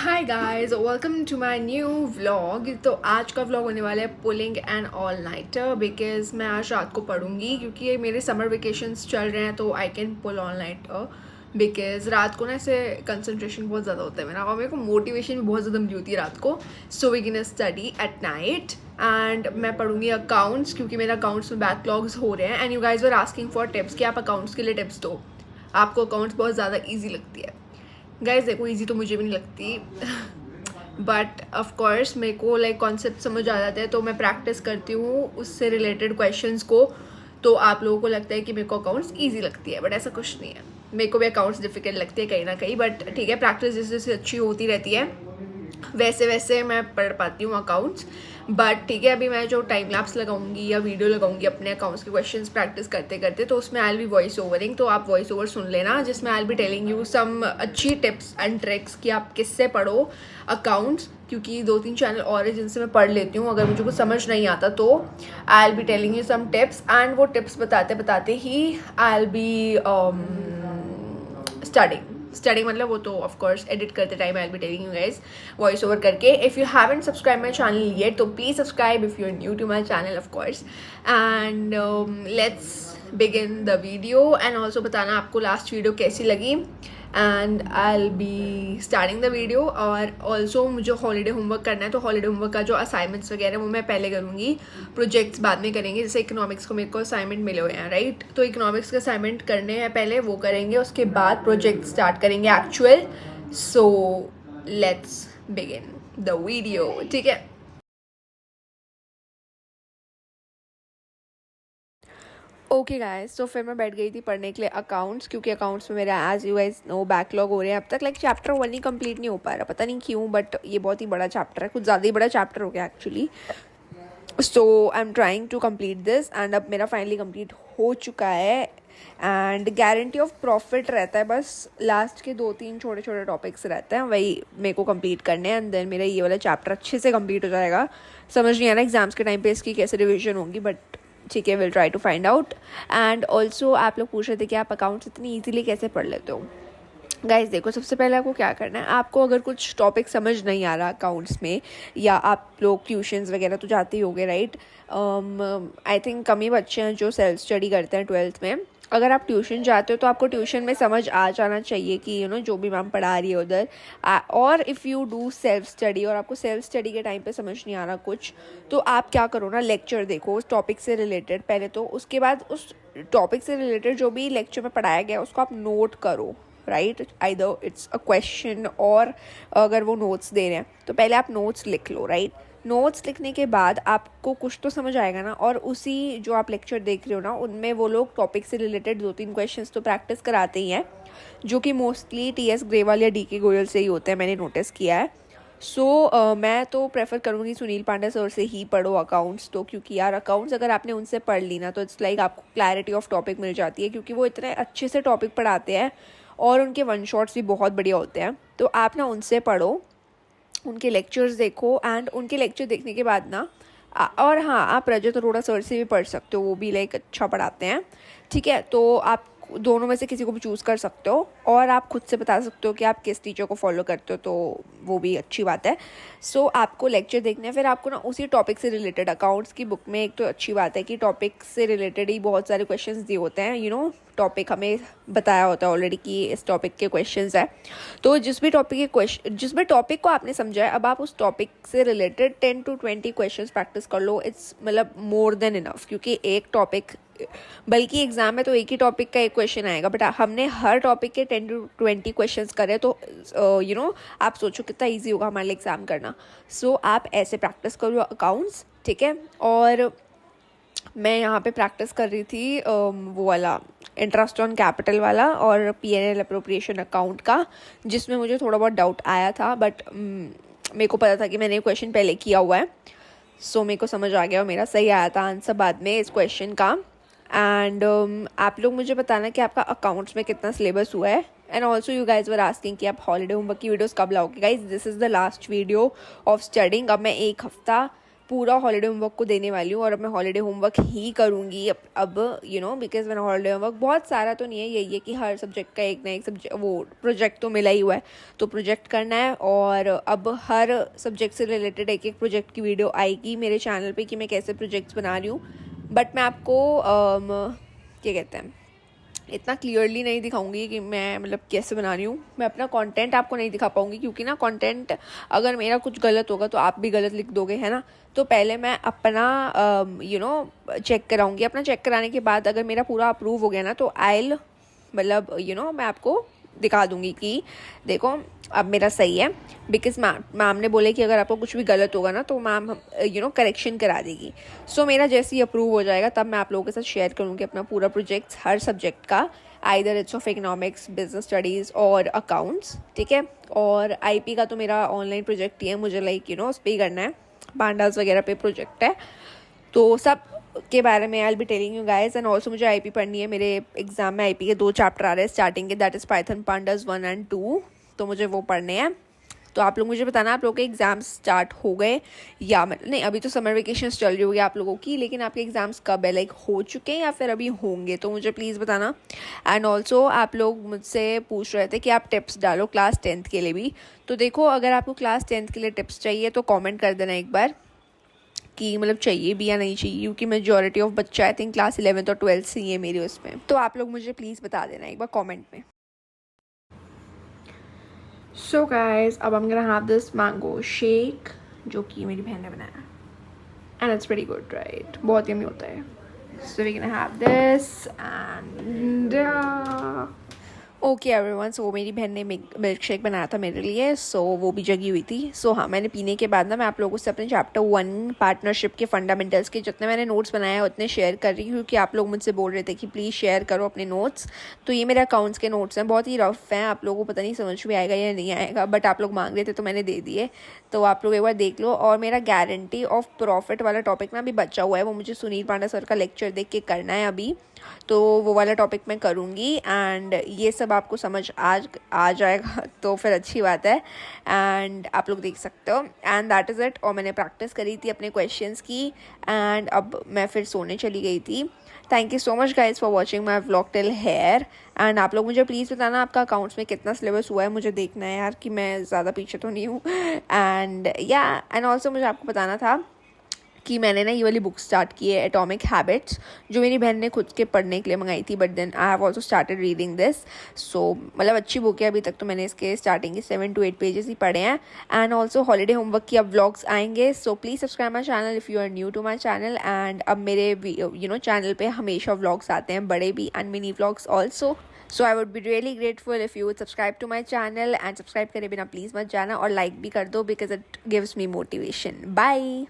Hi guys, welcome to my new vlog. तो आज का व्लॉग होने वाला है pulling and all nighter because मैं आज रात को पढ़ूंगी क्योंकि ये मेरे समर वेकेशंस चल रहे हैं तो I can pull all nighter because रात को ना ऐसे कंसंट्रेशन बहुत ज़्यादा होता है मेरा और मेरे को मोटिवेशन भी बहुत ज़्यादा मिली होती है रात को। So we can study at night and मैं पढ़ूंगी अकाउंट्स क्योंकि मेरे अकाउंट्स में बैकलॉग्स हो रहे हैं and you guys were asking for tips कि आप अकाउंट्स के लिए टिप्स दो। आपको अकाउंट्स बहुत ज़्यादा ईजी लगती है गाइज। देखो ईजी तो मुझे भी नहीं लगती बट ऑफकोर्स मेरे को लाइक कॉन्सेप्ट समझ आ जाते हैं तो मैं प्रैक्टिस करती हूँ उससे रिलेटेड क्वेश्चंस को। तो आप लोगों को लगता है कि मेरे को अकाउंट्स ईजी लगती है बट ऐसा कुछ नहीं है। मेरे को भी अकाउंट्स डिफिकल्ट लगती है कहीं ना कहीं बट ठीक है, प्रैक्टिस जैसे जैसे अच्छी होती रहती है वैसे वैसे मैं पढ़ पाती हूँ अकाउंट्स। बट ठीक है, अभी मैं जो टाइम लैप्स लगाऊंगी या वीडियो लगाऊंगी अपने अकाउंट्स के क्वेश्चंस प्रैक्टिस करते करते तो उसमें आई बी वॉइस ओवरिंग, तो आप वॉइस ओवर सुन लेना जिसमें आई बी टेलिंग यू सम अच्छी टिप्स एंड ट्रिक्स कि आप किससे पढ़ो अकाउंट्स। क्योंकि 2-3 चैनल और है जिनसे मैं पढ़ लेती हूँ अगर मुझे कुछ समझ नहीं आता तो I be telling you some tips and वो टिप्स बताते बताते ही आई बी स्टडिंग मतलब वो तो ऑफ कोर्स एडिट करते time I be telling you guys voice over करके। If you haven't subscribe my channel yet तो please subscribe if you are new to my channel of course and let's begin the video and also बताना आपको last video कैसी लगी and I will be starting the video. और also मुझे holiday homework करना है तो हॉलीडे होमवर्क का जो असाइनमेंट्स वगैरह वो मैं पहले करूँगी, प्रोजेक्ट्स बाद में करेंगे। जैसे इकोनॉमिक्स को मेरे को असाइनमेंट मिले हुए हैं राइट, तो इकोनॉमिक्स के असाइनमेंट करने हैं पहले, वो करेंगे उसके बाद प्रोजेक्ट स्टार्ट करेंगे actual. So let's begin the video, ठीक है। ओके गाइस, तो फिर मैं बैठ गई थी पढ़ने के लिए अकाउंट्स क्योंकि अकाउंट्स में मेरा as you guys know backlog हो रहे हैं अब तक। लाइक चैप्टर 1 ही कंप्लीट नहीं हो पा रहा, पता नहीं क्यों, बट ये बहुत ही बड़ा चैप्टर है, कुछ ज़्यादा ही बड़ा चैप्टर हो गया actually. So I am trying to complete this and अब मेरा फाइनली कंप्लीट हो चुका है एंड गारंटी ऑफ प्रॉफिट रहता है, बस लास्ट के 2-3 छोटे छोटे टॉपिक्स रहते हैं वही मेरे को कंप्लीट करने हैं एंड देन मेरा ये वाला चैप्टर अच्छे से कंप्लीट हो जाएगा। समझ नहीं आ रहा एग्जाम्स के टाइम पे इसकी कैसे रिविजन होगी बट ठीक है, will try to find out. And also आप लोग पूछ रहे थे कि आप अकाउंट्स इतनी ईजिली कैसे पढ़ लेते हो। गाइस देखो, सबसे पहले आपको क्या करना है, आपको अगर कुछ टॉपिक समझ नहीं आ रहा अकाउंट्स में या आप लोग ट्यूशन्स वगैरह तो जाते ही होगे राइट। आई थिंक कम ही बच्चे हैं जो सेल्फ स्टडी करते हैं 12th में। अगर आप ट्यूशन जाते हो तो आपको ट्यूशन में समझ आ जाना चाहिए कि जो भी मैम पढ़ा रही है उधर। और if you do self study और आपको सेल्फ स्टडी के टाइम पे समझ नहीं आ रहा कुछ, तो आप क्या करो ना, लेक्चर देखो उस टॉपिक से रिलेटेड पहले तो, उसके बाद उस टॉपिक से रिलेटेड जो भी लेक्चर में पढ़ाया गया उसको आप नोट करो right. Either it's a question और अगर वो नोट्स दे रहे हैं तो पहले आप नोट्स लिख लो राइट। नोट्स लिखने के बाद आपको कुछ तो समझ आएगा ना, और उसी जो आप लेक्चर देख रहे हो ना उनमें वो लोग टॉपिक से रिलेटेड 2-3 क्वेश्चंस तो प्रैक्टिस कराते ही हैं जो कि मोस्टली TS ग्रेवाल या DK गोयल से ही होते हैं, मैंने नोटिस किया है। सो मैं तो प्रेफर करूँगी सुनील पांडे सर से ही पढ़ो अकाउंट्स, तो क्योंकि यार अकाउंट्स अगर आपने उनसे पढ़ ली ना तो इट्स लाइक आपको क्लैरिटी ऑफ टॉपिक मिल जाती है क्योंकि वो इतने अच्छे से टॉपिक पढ़ाते हैं और उनके वन शॉट्स भी बहुत बढ़िया होते हैं। तो आप ना उनसे पढ़ो, उनके लेक्चर्स देखो एंड उनके लेक्चर देखने के बाद ना और हाँ, आप रजत अरोड़ा सर से भी पढ़ सकते हो, वो भी लाइक अच्छा पढ़ाते हैं, ठीक है। तो आप दोनों में से किसी को भी चूज़ कर सकते हो और आप खुद से बता सकते हो कि आप किस टीचर को फॉलो करते हो, तो वो भी अच्छी बात है। सो आपको लेक्चर देखना है, फिर आपको ना उसी टॉपिक से रिलेटेड अकाउंट्स की बुक में एक तो अच्छी बात है कि टॉपिक से रिलेटेड ही बहुत सारे क्वेश्चंस दिए होते हैं, टॉपिक हमें बताया होता है ऑलरेडी कि इस टॉपिक के क्वेश्चंस है। तो जिस भी टॉपिक को आपने समझा है, अब आप उस टॉपिक से रिलेटेड 10 to 20 क्वेश्चंस प्रैक्टिस कर लो। इट्स मतलब मोर देन इनफ, क्योंकि एक टॉपिक, बल्कि एग्जाम में तो एक ही टॉपिक का एक क्वेश्चन आएगा बट हमने हर टॉपिक के 10 to 20 क्वेश्चंस करे तो आप सोचो कितना ईजी होगा हमारे लिए एग्जाम करना। सो आप ऐसे प्रैक्टिस करो अकाउंट्स, ठीक है। और मैं यहाँ पे प्रैक्टिस कर रही थी वो वाला इंटरेस्ट ऑन कैपिटल वाला और P&L अप्रोप्रिएशन अकाउंट का, जिसमें मुझे थोड़ा बहुत डाउट आया था बट मेरे को पता था कि मैंने क्वेश्चन पहले किया हुआ है। सो मेरे को समझ आ गया और मेरा सही आया था आंसर बाद में इस क्वेश्चन का। एंड आप लोग मुझे बताना कि आपका अकाउंट्स में कितना सिलेबस हुआ है। And also you guys were asking कि आप हॉलीडे होमवर्क की वीडियोस कब लाओगे। Guys this is the last video of studying. अब मैं एक हफ्ता पूरा हॉलीडे होमवर्क को देने वाली हूँ और अब मैं हॉलीडे होमवर्क ही करूँगी अब बिकॉज मैंने हॉलीडे होमवर्क बहुत सारा तो नहीं है, यही है कि हर सब्जेक्ट का एक ना एक सब्जेक्ट वो प्रोजेक्ट तो मिला ही हुआ है, तो प्रोजेक्ट करना है। और अब हर सब्जेक्ट से रिलेटेड एक एक प्रोजेक्ट की वीडियो आएगी मेरे चैनल पे कि मैं कैसे प्रोजेक्ट्स बना रही हूँ। बट मैं आपको क्या कहते हैं इतना क्लियरली नहीं दिखाऊंगी कि मैं मतलब कैसे बना रही हूँ। मैं अपना कंटेंट आपको नहीं दिखा पाऊंगी क्योंकि ना कंटेंट अगर मेरा कुछ गलत होगा तो आप भी गलत लिख दोगे, है ना। तो पहले मैं अपना चेक कराऊंगी। अपना चेक कराने के बाद अगर मेरा पूरा अप्रूव हो गया ना तो आइल मतलब मैं आपको दिखा दूंगी कि देखो अब मेरा सही है। बिकॉज मैम ने बोले कि अगर आपको कुछ भी गलत होगा ना तो मैम करेक्शन करा देगी। सो मेरा जैसे ही अप्रूव हो जाएगा तब मैं आप लोगों के साथ शेयर करूँगी अपना पूरा प्रोजेक्ट हर सब्जेक्ट का, either it's of economics, business studies और अकाउंट्स, ठीक है। और आईपी का तो मेरा ऑनलाइन प्रोजेक्ट ही है, मुझे उस पर ही करना है, पांडास वगैरह पे प्रोजेक्ट है, तो सब के बारे में I be telling you guys. And also मुझे आईपी पढ़नी है, मेरे एग्जाम में आईपी के 2 चैप्टर आ रहे हैं स्टार्टिंग के, that is Python pandas 1 and 2, तो मुझे वो पढ़ने हैं। तो आप लोग मुझे बताना आप लोगों के एग्ज़ाम्स स्टार्ट हो गए या नहीं, अभी तो समर वेकेशंस चल रही होगी आप लोगों की, लेकिन आपके एग्ज़ाम्स कब है, हो चुके हैं या फिर अभी होंगे, तो मुझे प्लीज़ बताना। एंड ऑल्सो आप लोग मुझसे पूछ रहे थे कि आप टिप्स डालो क्लास 10th के लिए भी, तो देखो अगर आपको क्लास 10th के लिए टिप्स चाहिए तो कॉमेंट कर देना एक बार कि मतलब चाहिए भी या नहीं चाहिए, क्योंकि मेजॉरिटी ऑफ बच्चा आई थिंक क्लास 11th और 12th से ही है मेरे उसमें, तो आप लोग मुझे प्लीज़ बता देना एक बार कमेंट में। सो गाइस अब I'm gonna have this mango shake जो कि मेरी बहन ने बनाया, and it's very good right, बहुत यम्मी होता है। So we gonna have this and okay everyone. So मेरी बहन ने मिल्क शेक बनाया था मेरे लिए, सो वो भी जगी हुई थी। सो हाँ, मैंने पीने के बाद ना मैं आप लोगों से अपने चैप्टर 1 पार्टनरशिप के फंडामेंटल्स के जितने मैंने नोट्स बनाए हैं उतने शेयर कर रही हूँ, क्योंकि आप लोग मुझसे बोल रहे थे कि प्लीज़ शेयर करो अपने नोट्स। तो ये मेरे अकाउंट्स के नोट्स हैं, बहुत ही रफ हैं, आप लोगों को पता नहीं समझ में आएगा या नहीं आएगा, बट आप लोग मांग रहे थे तो मैंने दे दिए, तो आप लोग एक बार देख लो। और मेरा गारंटी ऑफ प्रॉफिट वाला टॉपिक ना अभी बचा हुआ है, वो मुझे सुनील पांडा सर का लेक्चर देख के करना है अभी, तो वो वाला टॉपिक मैं करूँगी। एंड ये सब आपको समझ आ जाएगा तो फिर अच्छी बात है, एंड आप लोग देख सकते हो। And that is it. और मैंने प्रैक्टिस करी थी अपने क्वेश्चंस की, एंड अब मैं फिर सोने चली गई थी। Thank you so much guys for watching my vlog till here. And आप लोग मुझे प्लीज़ बताना आपका अकाउंट्स में कितना सिलेबस हुआ है, मुझे देखना है यार कि मैं ज़्यादा पीछे तो नहीं हूँ। एंड ऑल्सो मुझे आपको बताना था कि मैंने ना ये वाली बुक स्टार्ट की है, एटॉमिक हैबिट्स, जो मेरी बहन ने खुद के पढ़ने के लिए मंगाई थी, but then I have also started reading this. So मतलब अच्छी बुक है, अभी तक तो मैंने इसके स्टार्टिंग के 7 to 8 पेजेस ही पढ़े हैं। एंड ऑल्सो हॉलीडे होमवर्क की अब व्लॉग्स आएंगे, so please subscribe my channel if you are new to my channel. And अब मेरे चैनल पे हमेशा व्लॉग्स आते हैं, बड़े भी and mini vlogs also. So I would be really grateful if you would subscribe to my channel, and subscribe करे बिना प्लीज़ मत जाना और लाइक भी कर दो because it gives me motivation. Bye.